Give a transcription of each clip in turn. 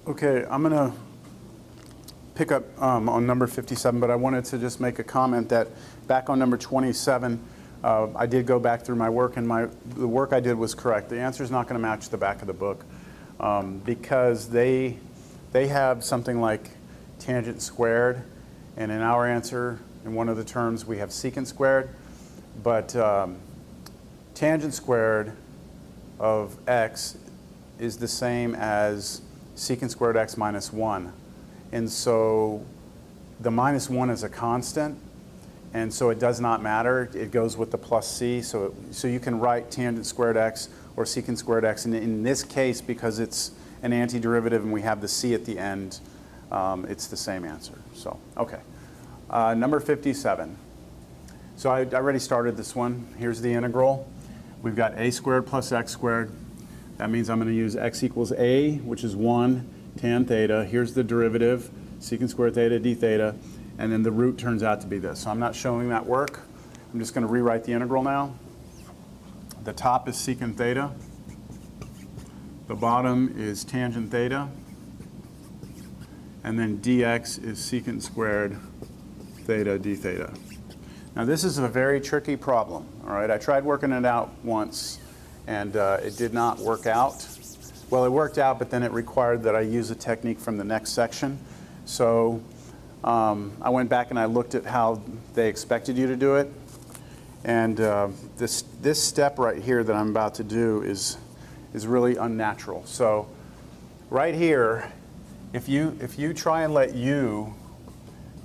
Okay, I'm going to pick up on number 57, but I wanted to just make a comment that back on number 27, I did go back through my work, and the work I did was correct. The answer is not going to match the back of the book because they have something like tangent squared, and in our answer, in one of the terms, we have secant squared, but tangent squared of x is the same as secant squared x minus 1. And so the minus 1 is a constant, and so it does not matter. It goes with the plus c, so you can write tangent squared x or secant squared x. And in this case, because it's an antiderivative and we have the c at the end, it's the same answer. So, okay. Number 57. So I already started this one. Here's the integral. We've got a squared plus x squared. That means I'm going to use x equals a, which is 1 tan theta. Here's the derivative, secant squared theta d theta. And then the root turns out to be this. So I'm not showing that work. I'm just going to rewrite the integral now. The top is secant theta. The bottom is tangent theta. And then dx is secant squared theta d theta. Now this is a very tricky problem. All right, I tried working it out once, and it did not work out. Well, it worked out, but then it required that I use a technique from the next section. So I went back and I looked at how they expected you to do it. And this step right here that I'm about to do is really unnatural. So right here, if you try and let u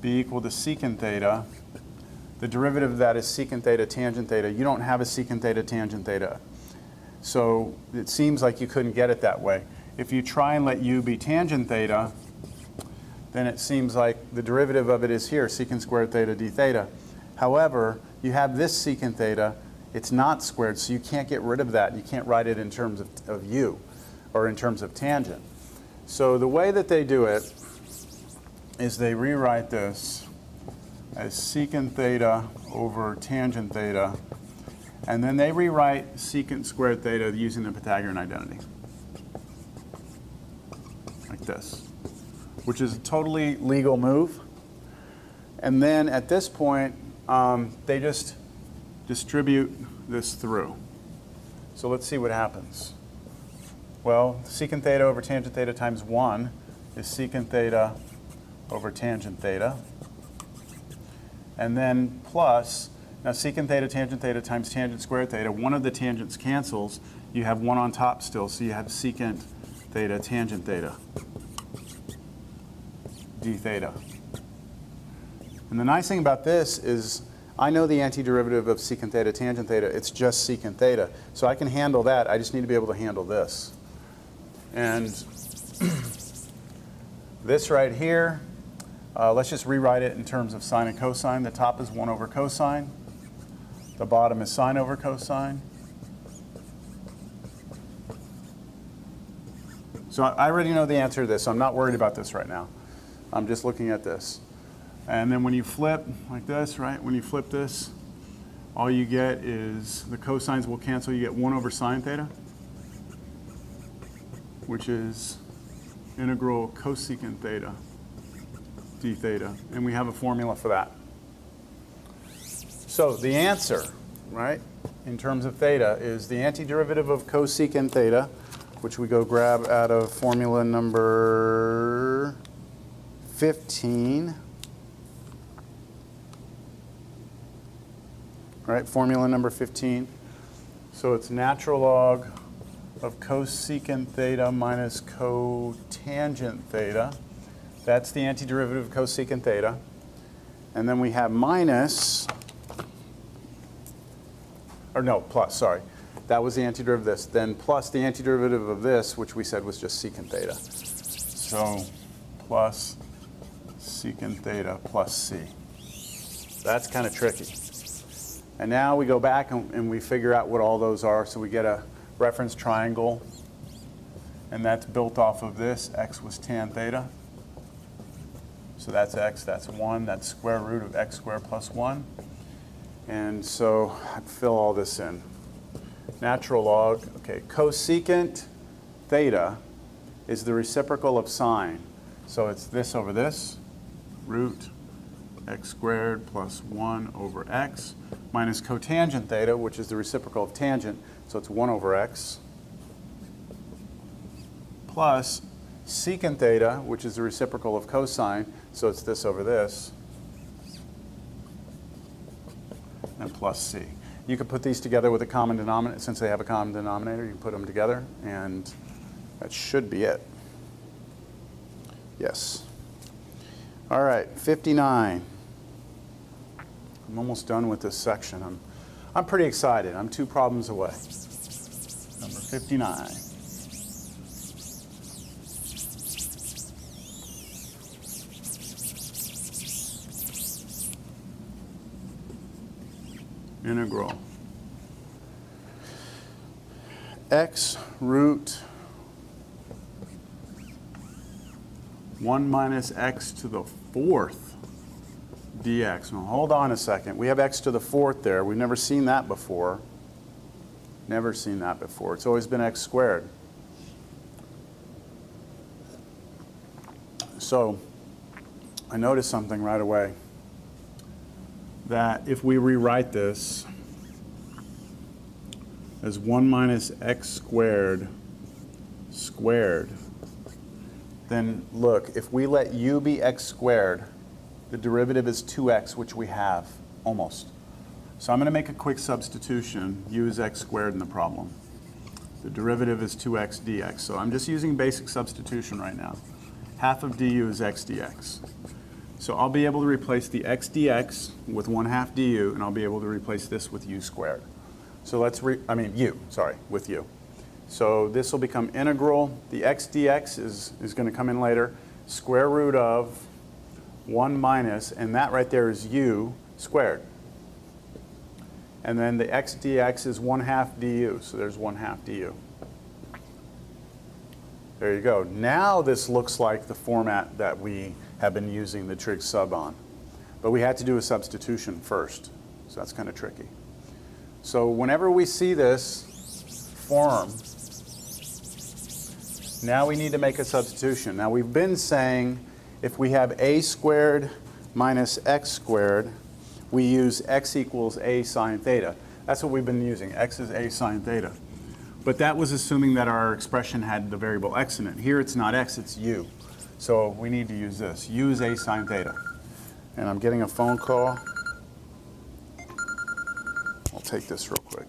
be equal to secant theta, the derivative of that is secant theta tangent theta. You don't have a secant theta tangent theta. So it seems like you couldn't get it that way. If you try and let u be tangent theta, then it seems like the derivative of it is here, secant squared theta d theta. However, you have this secant theta. It's not squared, so you can't get rid of that. You can't write it in terms of u, or in terms of tangent. So the way that they do it is they rewrite this as secant theta over tangent theta, and then they rewrite secant squared theta using the Pythagorean identity, like this, which is a totally legal move. And then at this point, they just distribute this through. So let's see what happens. Well, secant theta over tangent theta times 1 is secant theta over tangent theta. And then plus, now secant theta tangent theta times tangent squared theta, one of the tangents cancels. You have 1 on top still, so you have secant theta tangent theta d theta. And the nice thing about this is I know the antiderivative of secant theta tangent theta. It's just secant theta. So I can handle that. I just need to be able to handle this. And this right here, let's just rewrite it in terms of sine and cosine. The top is 1 over cosine. The bottom is sine over cosine. So I already know the answer to this, so I'm not worried about this right now. I'm just looking at this. And then when you flip like this, right, when you flip this, all you get is the cosines will cancel. You get 1 over sine theta, which is integral cosecant theta d theta. And we have a formula for that. So the answer, right, in terms of theta, is the antiderivative of cosecant theta, which we go grab out of formula number 15. Right, formula number 15. So it's natural log of cosecant theta minus cotangent theta. That's the antiderivative of cosecant theta. And then we have minus, or no, plus, sorry. That was the antiderivative of this. Then plus the antiderivative of this, which we said was just secant theta. So plus secant theta plus c. That's kind of tricky. And now we go back and we figure out what all those are. So we get a reference triangle, and that's built off of this. X was tan theta. So that's x, that's 1. That's square root of x squared plus 1. And so I fill all this in. Natural log, okay, cosecant theta is the reciprocal of sine. So it's this over this, root x squared plus 1 over x, minus cotangent theta, which is the reciprocal of tangent, so it's 1 over x, plus secant theta, which is the reciprocal of cosine, so it's this over this, and plus c. You could put these together with a common denominator. Since they have a common denominator, you can put them together, and that should be it. Yes. All right, 59. I'm almost done with this section. I'm pretty excited. I'm 2 problems away. Number 59. Integral x root 1 minus x to the 4th dx. Now hold on a second. We have x to the 4th there. We've never seen that before. Never seen that before. It's always been x squared. So I noticed something right away. That if we rewrite this as 1 minus x squared squared, then look, if we let u be x squared, the derivative is 2x, which we have, almost. So I'm going to make a quick substitution. U is x squared in the problem. The derivative is 2x dx. So I'm just using basic substitution right now. Half of du is x dx. So I'll be able to replace the x dx with 1/2 du, and I'll be able to replace this with u squared. So let's, with u. So this will become integral. The x dx is going to come in later. Square root of 1 minus, and that right there is u squared. And then the x dx is 1/2 du, so there's 1/2 du. There you go. Now this looks like the format that we have been using the trig sub on. But we had to do a substitution first, so that's kind of tricky. So whenever we see this form, now we need to make a substitution. Now we've been saying if we have a squared minus x squared, we use x equals a sine theta. That's what we've been using. X is a sine theta. But that was assuming that our expression had the variable x in it. Here it's not x, it's u. So we need to use this. U is a sine theta. And I'm getting a phone call. I'll take this real quick.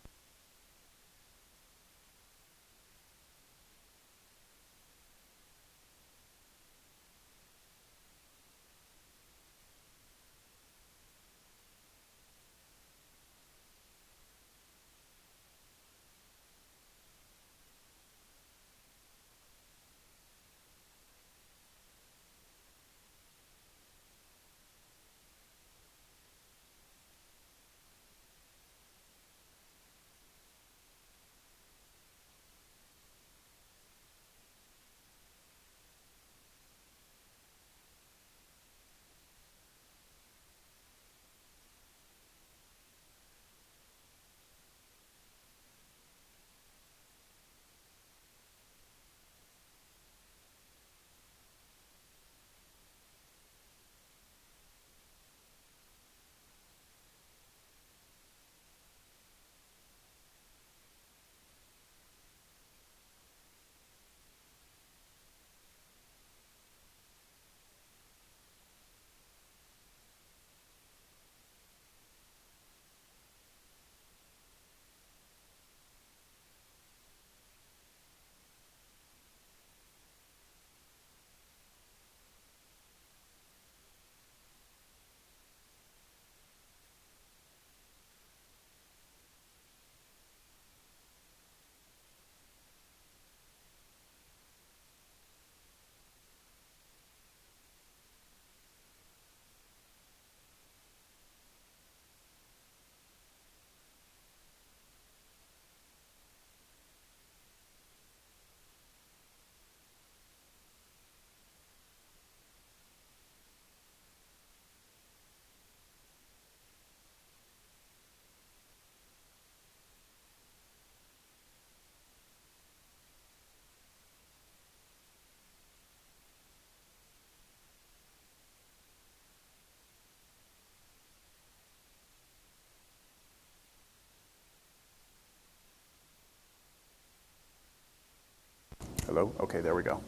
Hello? Okay, there we go.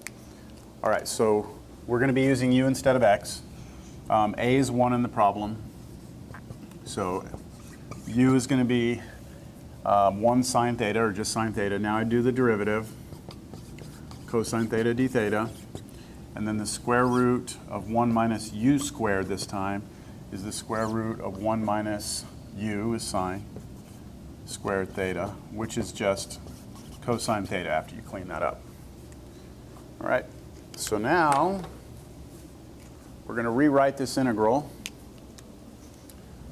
All right, so we're going to be using u instead of x. A is 1 in the problem. So u is going to be 1 sine theta, or just sine theta. Now I do the derivative, cosine theta d theta. And then the square root of 1 minus u squared this time is the square root of 1 minus u is sine squared theta, which is just cosine theta after you clean that up. All right, so now we're going to rewrite this integral.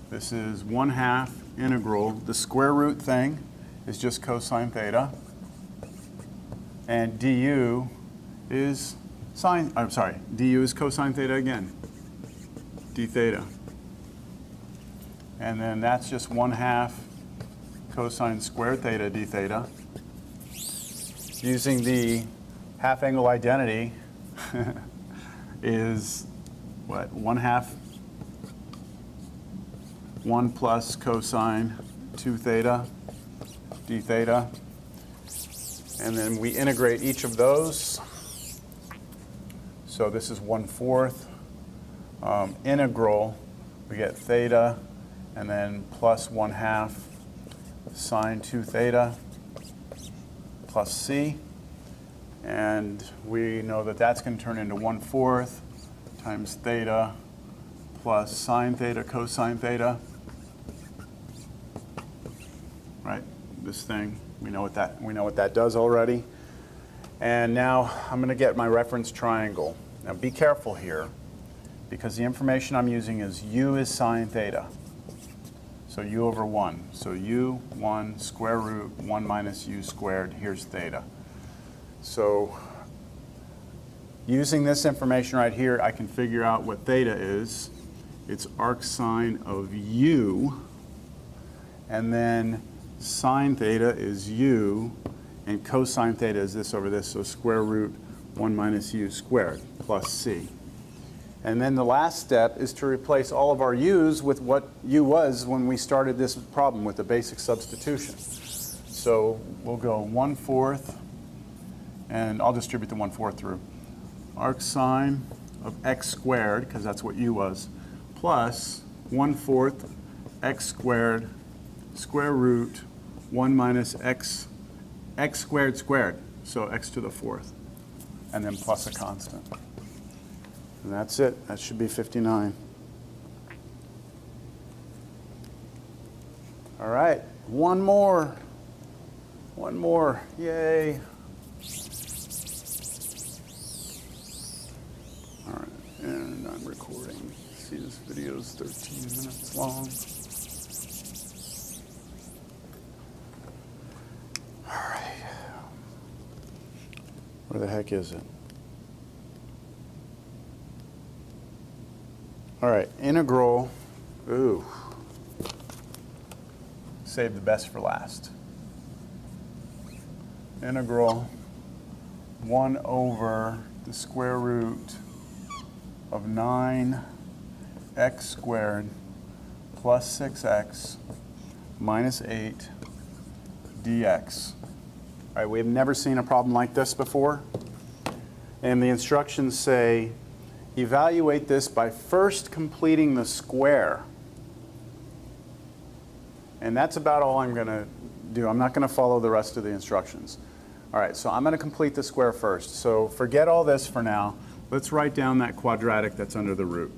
This is 1/2 integral. The square root thing is just cosine theta. And du is du is cosine theta again, d theta. And then that's just 1/2 cosine squared theta d theta. Using the half angle identity is what? 1/2 1 plus cosine 2 theta d theta. And then we integrate each of those. So this is 1/4 integral. We get theta, and then plus 1/2 sine 2 theta plus c. And we know that that's going to turn into 1/4 times theta plus sine theta cosine theta. Right? This thing, we know what that does already. And now I'm going to get my reference triangle. Now be careful here, because the information I'm using is u is sine theta. So u over 1. So u1 square root 1 minus u squared, here's theta. So using this information right here, I can figure out what theta is. It's arc sine of u, and then sine theta is u, and cosine theta is this over this, so square root 1 minus u squared plus c. And then the last step is to replace all of our u's with what u was when we started this problem with the basic substitution. So we'll go 1/4, and I'll distribute the 1/4 through. Arc sine of x squared, because that's what u was, plus 1/4 x squared square root 1 minus x squared squared, so x to the 4th, and then plus a constant. And that's it. That should be 59. All right, one more. One more. Yay. All right, and I'm recording. See, this video is 13 minutes long. All right. Where the heck is it? All right, integral, ooh, save the best for last. Integral 1 over the square root of 9x squared plus 6x minus 8 dx. All right, we have never seen a problem like this before. And the instructions say, evaluate this by first completing the square. And that's about all I'm going to do. I'm not going to follow the rest of the instructions. All right, so I'm going to complete the square first. So forget all this for now. Let's write down that quadratic that's under the root.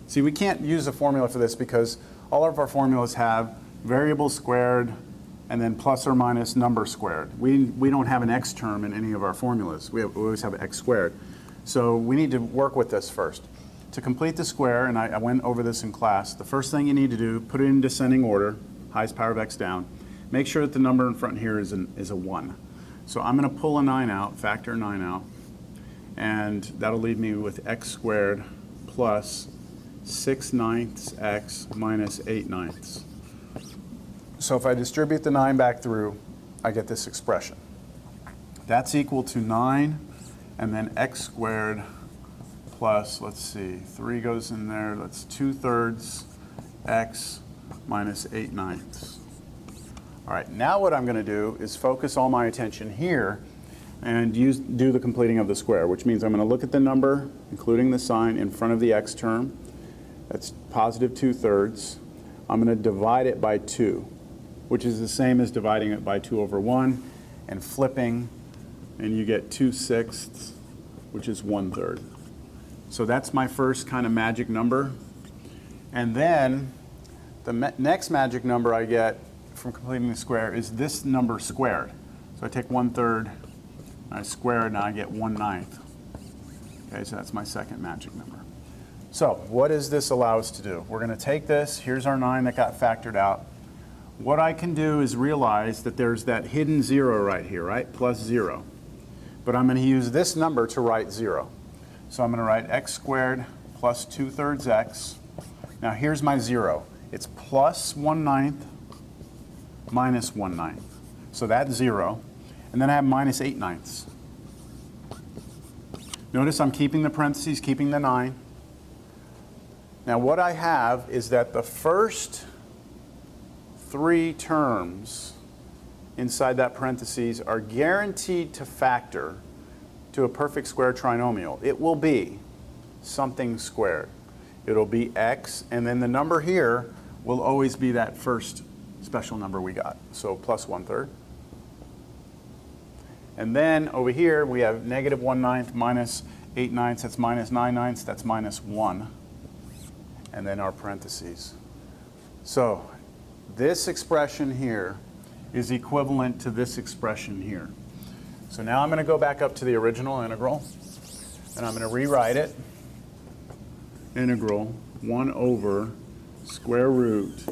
See, we can't use a formula for this because all of our formulas have variable squared and then plus or minus number squared. We don't have an x term in any of our formulas. We always have x squared. So we need to work with this first. To complete the square, and I went over this in class, the first thing you need to do, put it in descending order, highest power of x down. Make sure that the number in front here is a 1. So I'm going to pull a 9 out, factor 9 out, and that'll leave me with x squared plus 6/9 x minus 8/9. So if I distribute the 9 back through, I get this expression. That's equal to 9 and then x squared plus, let's see, 3 goes in there, that's 2/3 x minus 8/9. All right, now what I'm going to do is focus all my attention here and do the completing of the square, which means I'm going to look at the number, including the sign, in front of the x term. That's positive 2/3. I'm going to divide it by 2, which is the same as dividing it by 2 over 1, and flipping, and you get 2/6, which is 1/3. So that's my first kind of magic number. And then the next magic number I get from completing the square is this number squared. So I take 1/3, I square it, and I get 1/9. Okay, so that's my second magic number. So what does this allow us to do? We're going to take this, here's our 9 that got factored out. What I can do is realize that there's that hidden 0 right here, right? Plus 0. But I'm going to use this number to write 0. So I'm going to write x squared plus 2/3 x. Now here's my 0. It's plus 1/9 minus 1/9. So that's 0. And then I have minus 8/9. Notice I'm keeping the parentheses, keeping the 9. Now what I have is that the first 3 terms inside that parentheses are guaranteed to factor to a perfect square trinomial. It will be something squared. It'll be x, and then the number here will always be that first special number we got, so plus 1/3. And then over here we have negative 1/9 minus 8/9, that's minus 9/9, that's minus 1. And then our parentheses. So this expression here is equivalent to this expression here. So now I'm going to go back up to the original integral, and I'm going to rewrite it. Integral 1 over square root,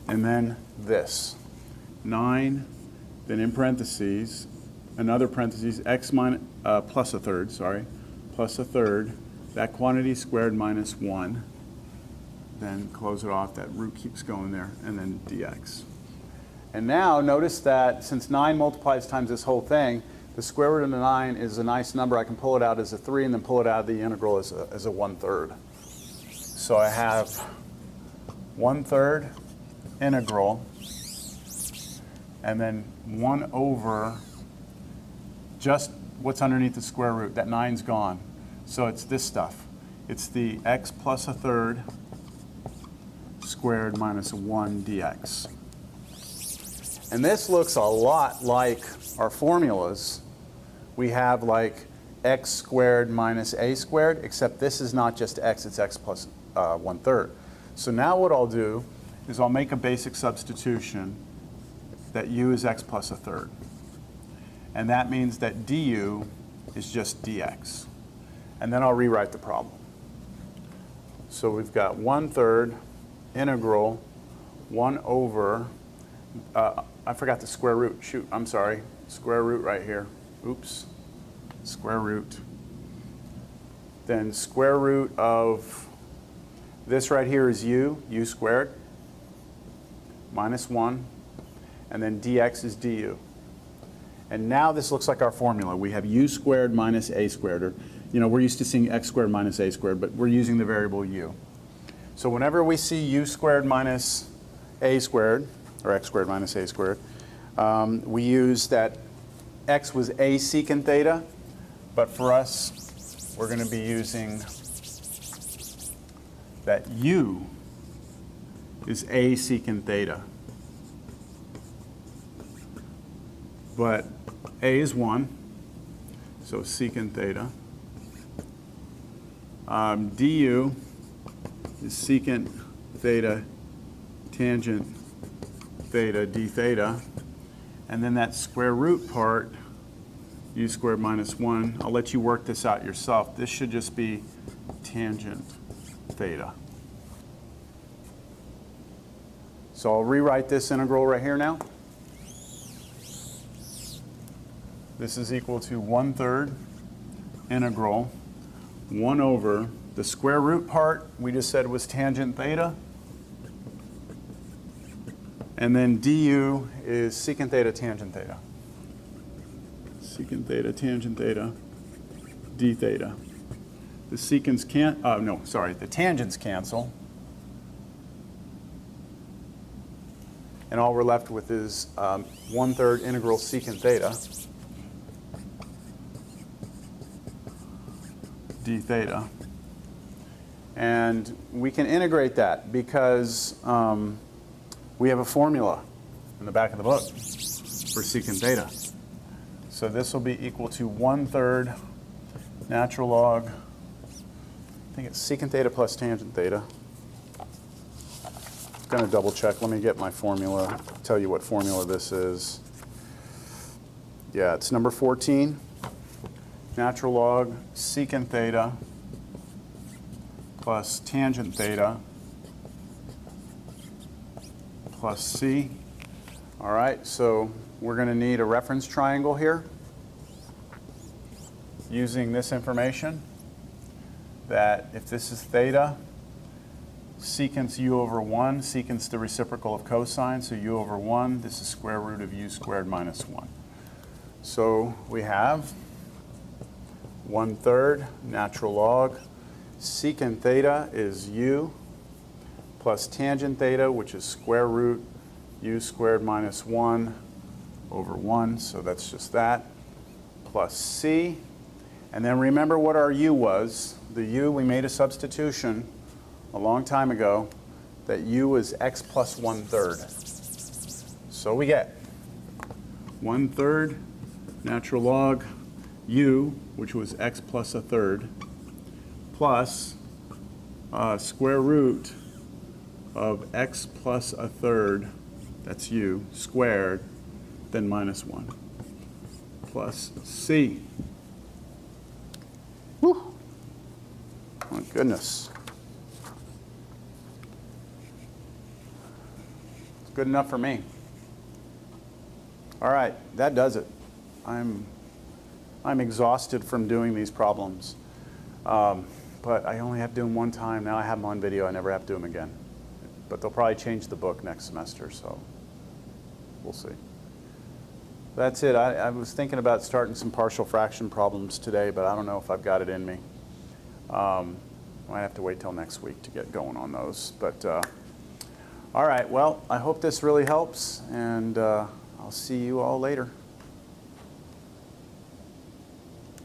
and then this. 9, then in parentheses, another parentheses, x minus, plus 1/3, sorry, plus 1/3, that quantity squared minus 1. Then close it off, that root keeps going there, and then dx. And now notice that since 9 multiplies times this whole thing, the square root of the 9 is a nice number. I can pull it out as a 3 and then pull it out of the integral as a 1/3. So I have 1/3 integral, and then 1 over just what's underneath the square root. That 9's gone. So it's this stuff. It's the x plus 1/3 squared minus 1 dx. And this looks a lot like our formulas. We have like x squared minus a squared, except this is not just x, it's x plus 1/3. So now what I'll do is I'll make a basic substitution that u is x plus 1/3. And that means that du is just dx. And then I'll rewrite the problem. So we've got 1/3 integral 1 over, I forgot the square root. Shoot, I'm sorry. Square root right here. Oops. Square root. Then square root of this right here is u squared, minus 1. And then dx is du. And now this looks like our formula. We have u squared minus a squared. Or, we're used to seeing x squared minus a squared, but we're using the variable u. So whenever we see u squared minus a squared, or x squared minus a squared, we use that x was a secant theta, but for us, we're going to be using that u is a secant theta. But a is 1, so secant theta. Du is secant theta tangent theta d theta. And then that square root part, u squared minus 1, I'll let you work this out yourself. This should just be tangent theta. So I'll rewrite this integral right here now. This is equal to 1/3 integral 1 over the square root part we just said was tangent theta. And then du is secant theta tangent theta. Secant theta tangent theta d theta. The secants can't, the tangents cancel. And all we're left with is 1/3 integral secant theta d theta. And we can integrate that because we have a formula in the back of the book for secant theta. So this will be equal to 1/3 natural log, I think it's secant theta plus tangent theta. I'm going to double check. Let me get my formula, tell you what formula this is. Yeah, it's number 14. Natural log secant theta plus tangent theta plus c. All right, so we're going to need a reference triangle here using this information that if this is theta, secant's u over 1, secant's the reciprocal of cosine, so u over 1, this is square root of u squared minus 1. So we have 1/3 natural log secant theta is u plus tangent theta, which is square root u squared minus 1 over 1, so that's just that, plus c. And then remember what our u was. The u, we made a substitution a long time ago that u was x plus 1/3. So we get 1/3 natural log u, which was x plus 1/3, plus square root of x plus 1/3, that's u, squared, then minus 1, plus c. Whew. Oh, goodness. It's good enough for me. All right, that does it. I'm exhausted from doing these problems. But I only have to do them one time. Now I have them on video. I never have to do them again. But they'll probably change the book next semester, so we'll see. That's it. I was thinking about starting some partial fraction problems today, but I don't know if I've got it in me. I might have to wait till next week to get going on those. But all right, well, I hope this really helps, and I'll see you all later.